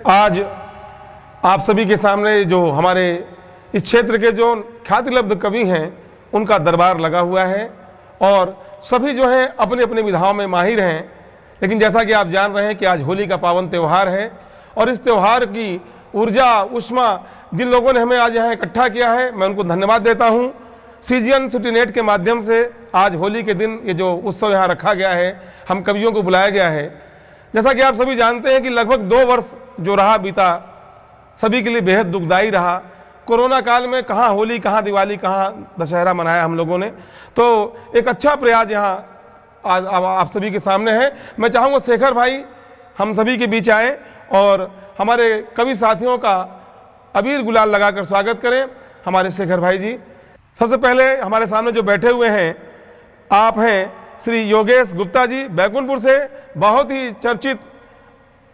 आज आप सभी के सामने जो हमारे इस क्षेत्र के जो ख्यातिलब्ध कवि हैं उनका दरबार लगा हुआ है और सभी जो हैं अपने अपने विधाओं में माहिर हैं। लेकिन जैसा कि आप जान रहे हैं कि आज होली का पावन त्यौहार है और इस त्यौहार की ऊर्जा उष्मा जिन लोगों ने हमें आज यहाँ इकट्ठा किया है, मैं उनको धन्यवाद देता हूँ। सीजीएन सिटी नेट के माध्यम से आज होली के दिन ये जो उत्सव यहाँ रखा गया है, हम कवियों को बुलाया गया है। जैसा कि आप सभी जानते हैं कि लगभग 2 वर्ष जो रहा बीता सभी के लिए बेहद दुखदायी रहा। कोरोना काल में कहाँ होली, कहाँ दिवाली, कहाँ दशहरा मनाया हम लोगों ने। तो एक अच्छा प्रयास यहाँ आज आप सभी के सामने है। मैं चाहूँगा शेखर भाई हम सभी के बीच आए और हमारे कवि साथियों का अबीर गुलाल लगाकर स्वागत करें। हमारे शेखर भाई जी, सबसे पहले हमारे सामने जो बैठे हुए हैं आप हैं श्री योगेश गुप्ता जी, बैकुंठपुर से, बहुत ही चर्चित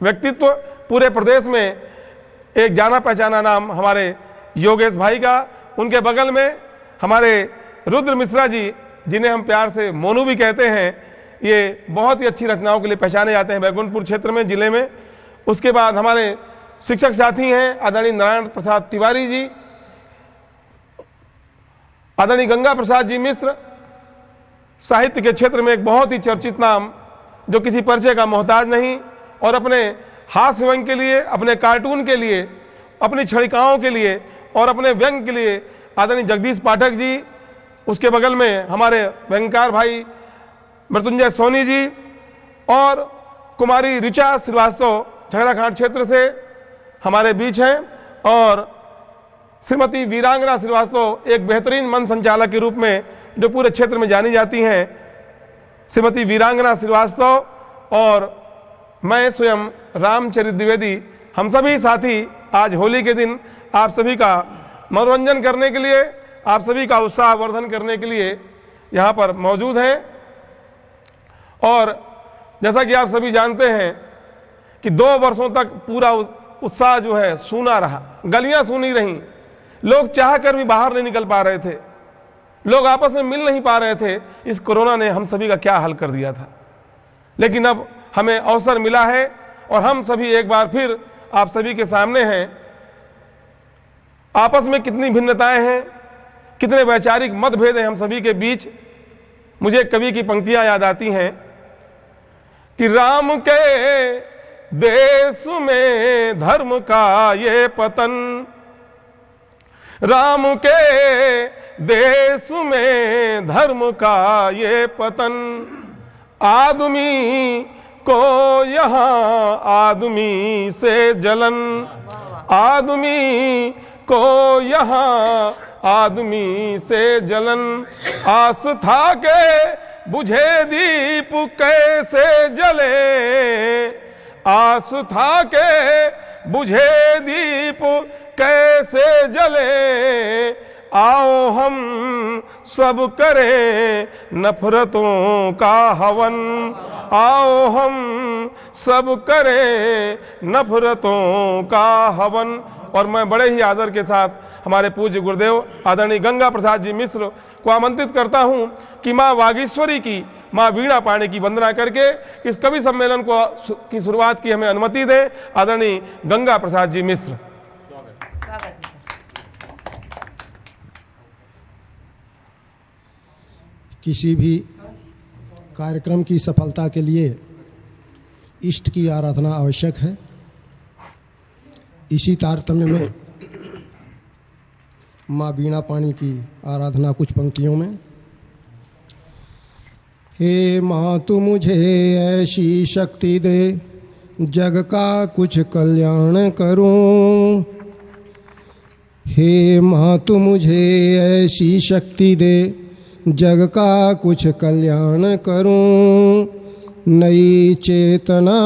व्यक्तित्व, पूरे प्रदेश में एक जाना पहचाना नाम हमारे योगेश भाई का। उनके बगल में हमारे रुद्र मिश्रा जी, जिन्हें हम प्यार से मोनू भी कहते हैं, ये बहुत ही अच्छी रचनाओं के लिए पहचाने जाते हैं बैकुंठपुर क्षेत्र में, जिले में। उसके बाद हमारे शिक्षक साथी हैं आदरणीय नारायण प्रसाद तिवारी जी, आदरणीय गंगा प्रसाद जी मिश्र, साहित्य के क्षेत्र में एक बहुत ही चर्चित नाम जो किसी परिचय का मोहताज नहीं, और अपने हास्य व्यंग के लिए, अपने कार्टून के लिए, अपनी छड़िकाओं के लिए और अपने व्यंग के लिए आदरणीय जगदीश पाठक जी। उसके बगल में हमारे व्यंगकार भाई मृत्युंजय सोनी जी और कुमारी ऋचा श्रीवास्तव झगड़ाघाट क्षेत्र से हमारे बीच हैं, और श्रीमती वीरांगना श्रीवास्तव एक बेहतरीन मंच संचालक के रूप में जो पूरे क्षेत्र में जानी जाती हैं, श्रीमती वीरांगना श्रीवास्तव और मैं स्वयं रामचरित द्विवेदी, हम सभी साथी आज होली के दिन आप सभी का मनोरंजन करने के लिए, आप सभी का उत्साह वर्धन करने के लिए यहाँ पर मौजूद हैं। और जैसा कि आप सभी जानते हैं कि 2 वर्षों तक पूरा उत्साह जो है सूना रहा, गलियां सूनी रहीं, लोग चाह कर भी बाहर नहीं निकल पा रहे थे, लोग आपस में मिल नहीं पा रहे थे। इस कोरोना ने हम सभी का क्या हाल कर दिया था। लेकिन अब हमें अवसर मिला है और हम सभी एक बार फिर आप सभी के सामने हैं। आपस में कितनी भिन्नताएं हैं, कितने वैचारिक मतभेद हैं हम सभी के बीच। मुझे कवि की पंक्तियां याद आती हैं कि राम के देश में धर्म का ये पतन, राम के देश में धर्म का ये पतन, आदमी को यहाँ आदमी से जलन, आदमी को यहाँ आदमी से जलन, आस्था के बुझे दीप कैसे जले, आस्था के बुझे दीप कैसे जले, आओ हम सब करें नफरतों का हवन, आओ हम सब करें नफरतों का हवन। और मैं बड़े ही आदर के साथ हमारे पूज्य गुरुदेव आदरणीय गंगा प्रसाद जी मिश्र को आमंत्रित करता हूं कि माँ वागीश्वरी की, माँ वीणा पाणी की वंदना करके इस कवि सम्मेलन को की शुरुआत की हमें अनुमति दें। आदरणीय गंगा प्रसाद जी मिश्र। किसी भी कार्यक्रम की सफलता के लिए इष्ट की आराधना आवश्यक है। इसी तारतम्य में माँ वीणा पाणी की आराधना कुछ पंक्तियों में। हे माँ तू मुझे ऐसी शक्ति दे, जग का कुछ कल्याण करूं। हे माँ तू मुझे ऐसी शक्ति दे, जग का कुछ कल्याण करूं। नई चेतना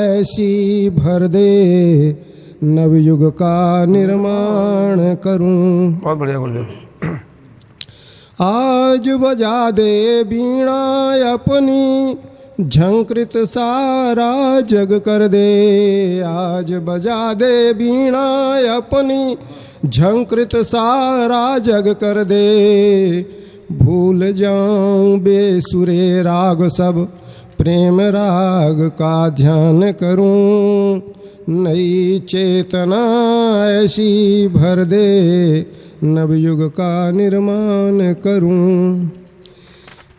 ऐसी भर दे, नवयुग का निर्माण करूं। बहुत बढ़िया गुरुदेव। आज बजा दे वीणा अपनी, झंकृत सारा जग कर दे। आज बजा दे वीणा अपनी, झंकृत सारा जग कर दे। भूल जाऊं बेसुरे राग सब, प्रेम राग का ध्यान करूं। नई चेतना ऐसी भर दे, नवयुग का निर्माण करूं।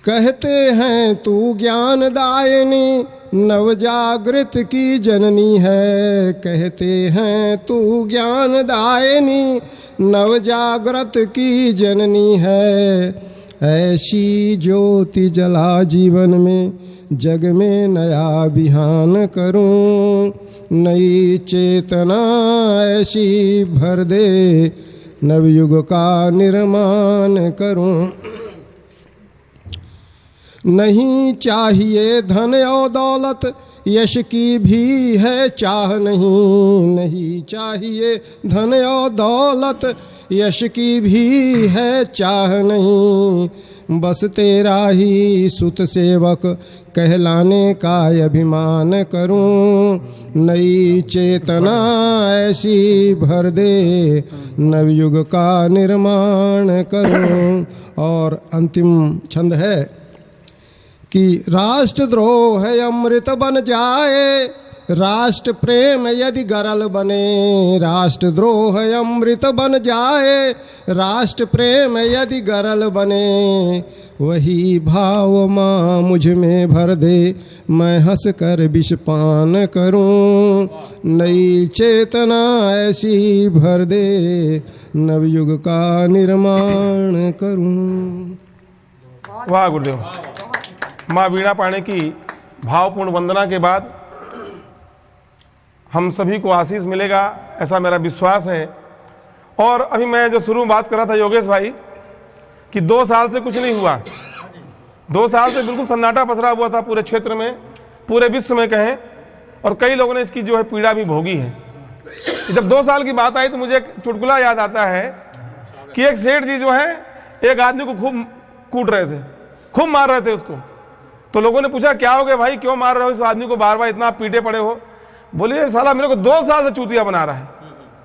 कहते हैं तू ज्ञानदायिनी, नवजागृत की जननी है। कहते हैं तू ज्ञानदायिनी, नवजागृत की जननी है। ऐसी ज्योति जला जीवन में, जग में नया विहान करूं। नई चेतना ऐसी भर दे, नवयुग का निर्माण करूं। नहीं चाहिए धन और दौलत, यश की भी है चाह नहीं। नहीं चाहिए धन और दौलत, यश की भी है चाह नहीं। बस तेरा ही सुत सेवक कहलाने का अभिमान करूं। नई चेतना ऐसी भर दे, नवयुग का निर्माण करूं। और अंतिम छंद है कि राष्ट्रद्रोह अमृत बन जाए, राष्ट्र प्रेम यदि गरल बने। राष्ट्रद्रोह अमृत बन जाए, राष्ट्र प्रेम यदि गरल बने। वही भाव माँ मुझ में भर दे, मैं हंस कर विषपान करूं। नई चेतना ऐसी भर दे, नवयुग का निर्माण करूं। वाह गुरुदेव। माँ वीणा पाणे की भावपूर्ण वंदना के बाद हम सभी को आशीष मिलेगा, ऐसा मेरा विश्वास है। और अभी मैं जो शुरू में बात कर रहा था योगेश भाई कि 2 साल से कुछ नहीं हुआ, 2 साल से बिल्कुल सन्नाटा पसरा हुआ था पूरे क्षेत्र में, पूरे विश्व में कहें, और कई लोगों ने इसकी जो है पीड़ा भी भोगी है। जब 2 साल की बात आई तो मुझे एक चुटकुला याद आता है कि एक सेठ जी जो है एक आदमी को खूब कूट रहे थे, खूब मार रहे थे उसको। तो लोगों ने पूछा क्या हो गया भाई, क्यों मार रहे हो इस आदमी को, बार बार इतना पीटे पड़े हो? बोले साला मेरे को 2 साल से चूतिया बना रहा है।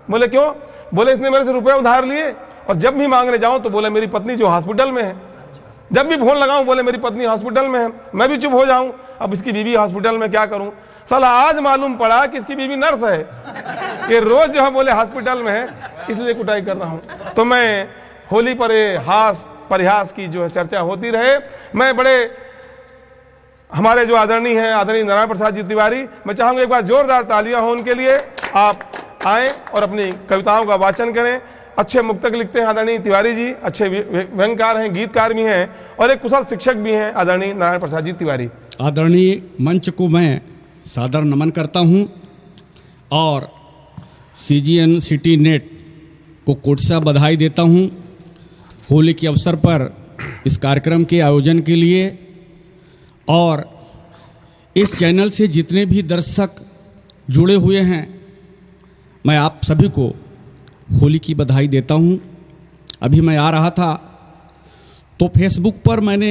बोले क्यों? बोले इसने मेरे से रुपए उधार लिए और जब भी मांगने जाऊं तो बोले मेरी पत्नी जो हॉस्पिटल में है। जब भी फोन लगाऊं बोले मेरी पत्नी हॉस्पिटल में है। मैं भी चुप हो जाऊं, अब इसकी बीवी हॉस्पिटल में, क्या करूं? साला आज मालूम पड़ा कि इसकी बीवी नर्स है, ये रोज जो है बोले हॉस्पिटल में है, इसलिए कुटाई कर रहा हूं। तो मैं होली पर हास परिहास की जो है चर्चा होती रहे। मैं बड़े हमारे जो आदरणीय हैं, आदरणीय नारायण प्रसाद जी तिवारी, मैं चाहूंगा एक बार जोरदार तालियां हो उनके लिए। आप आएं और अपनी कविताओं का वाचन करें। अच्छे मुक्तक लिखते हैं आदरणीय तिवारी जी, अच्छे व्यंग्यकार हैं, गीतकार भी हैं और एक कुशल शिक्षक भी हैं आदरणीय नारायण प्रसाद जी तिवारी। आदरणीय मंच को मैं सादर नमन करता हूं और CGN सिटी नेट को कोटसा बधाई देता हूं होली के अवसर पर इस कार्यक्रम के आयोजन के लिए। और इस चैनल से जितने भी दर्शक जुड़े हुए हैं, मैं आप सभी को होली की बधाई देता हूं। अभी मैं आ रहा था तो फेसबुक पर मैंने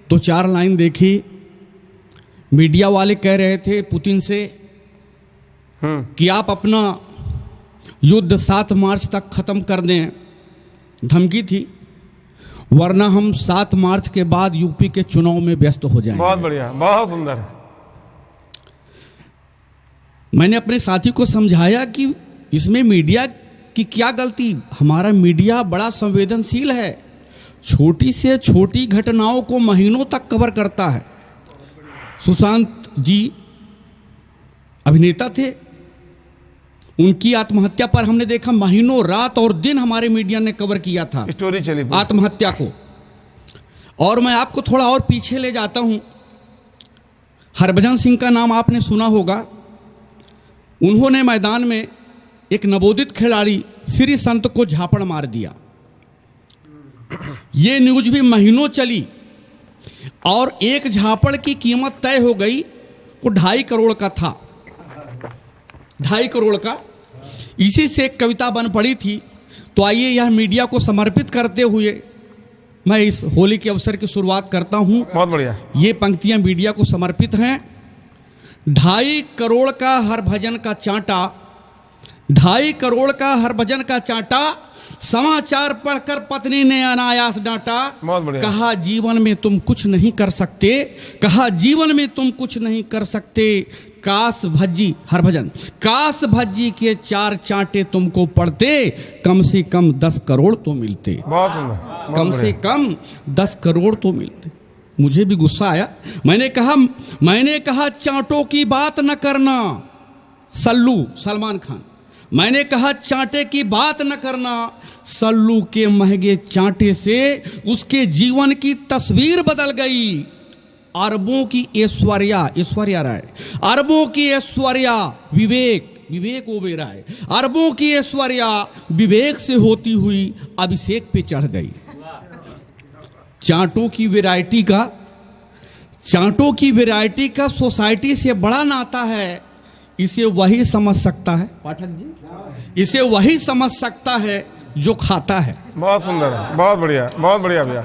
2-4 लाइन देखी। मीडिया वाले कह रहे थे पुतिन से कि आप अपना युद्ध 7 मार्च तक खत्म कर दें, धमकी थी, वरना हम 7 मार्च के बाद यूपी के चुनाव में व्यस्त हो जाएंगे। बहुत बढ़िया, बहुत सुंदर। मैंने अपने साथी को समझाया कि इसमें मीडिया की क्या गलती। हमारा मीडिया बड़ा संवेदनशील है, छोटी से छोटी घटनाओं को महीनों तक कवर करता है। सुशांत जी अभिनेता थे, उनकी आत्महत्या पर हमने देखा महीनों रात और दिन हमारे मीडिया ने कवर किया था, स्टोरी चली आत्महत्या को। और मैं आपको थोड़ा और पीछे ले जाता हूं। हरभजन सिंह का नाम आपने सुना होगा। उन्होंने मैदान में एक नवोदित खिलाड़ी श्री संत को झापड़ मार दिया। ये न्यूज भी महीनों चली और एक झापड़ की कीमत तय हो गई, वो 2.5 करोड़ का था, 2.5 करोड़ का। इसी से एक कविता बन पड़ी थी। तो आइए यह मीडिया को समर्पित करते हुए मैं इस होली के अवसर की शुरुआत करता हूं। बहुत बढ़िया। ये पंक्तियां मीडिया को समर्पित हैं। 2.5 करोड़ का हरभजन का चांटा, 2.5 करोड़ का हरभजन का चांटा, समाचार पढ़कर पत्नी ने अनायास डांटा। बहुत बढ़िया। कहा जीवन में तुम कुछ नहीं कर सकते, कहा जीवन में तुम कुछ नहीं कर सकते। काश भज्जी, हरभजन, काश भज्जी के 4 चांटे तुमको पड़ते, कम से कम 10 करोड़ तो मिलते। बहुत सुंदर, बहुत कम से बढ़िया। कम 10 करोड़ तो मिलते। मुझे भी गुस्सा आया। मैंने कहा चांटों की बात न करना, सल्लू सलमान खान, मैंने कहा चांटे की बात न करना। सल्लू के महंगे चांटे से उसके जीवन की तस्वीर बदल गई। अरबों की ऐश्वर्या राय, अरबों की ऐश्वर्या विवेक ओबेरॉय, अरबों की ऐश्वर्या विवेक से होती हुई अभिषेक पे चढ़ गई। चांटों की वैरायटी का सोसाइटी से बड़ा नाता है। इसे वही समझ सकता है, पाठक जी, इसे वही समझ सकता है जो खाता है। बहुत सुंदर है, बहुत बढ़िया भैया।